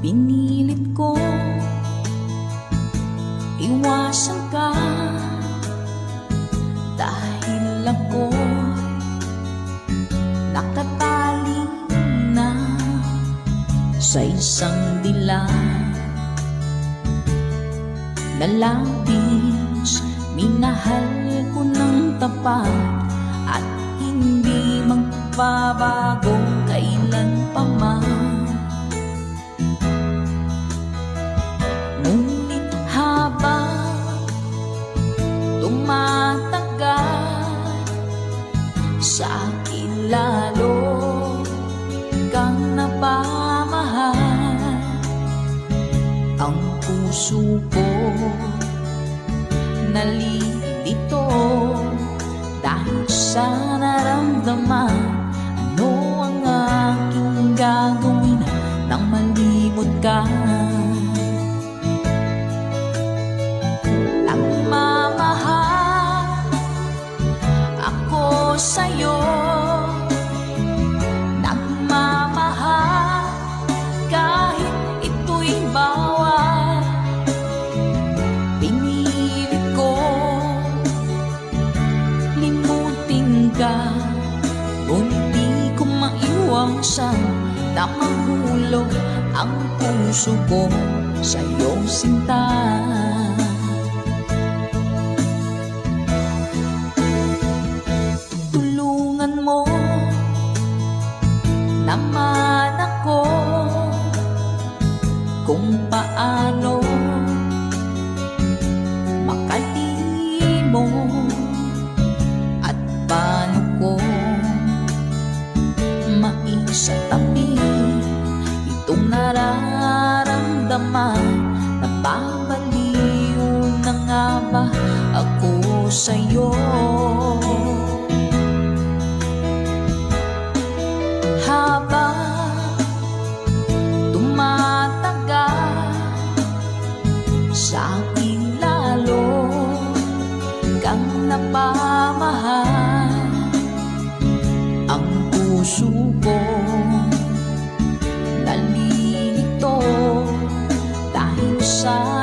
Pinilit ko iwasan ka, dahil ako'y nakatali na sa isang dilag na labis. Minahal ko ng tapat at hindi magbabago kailan pa man. Ngunit habang tumatagal, sa akin lalo kang napamahal. Ang puso ko nalilito dahil sa naramdaman. Ano ang aking gagawin nang malimot ka? Nagmamahal ako sa'yo, nagmamahal kahit ito'y bawal. Pinilit ko limutin ka, ngunit di ko maiwasan na mahulog ang puso ko sa'yo, sinta. Tulungan mo naman ako kung paano makalimot at paano ko maisatabi itong nararamdaman. Napabaliw na nga ba ako sa'yo? Habang tumatagal, sa akin lalo kang napamahal. Ang puso ko nalilito dahil sa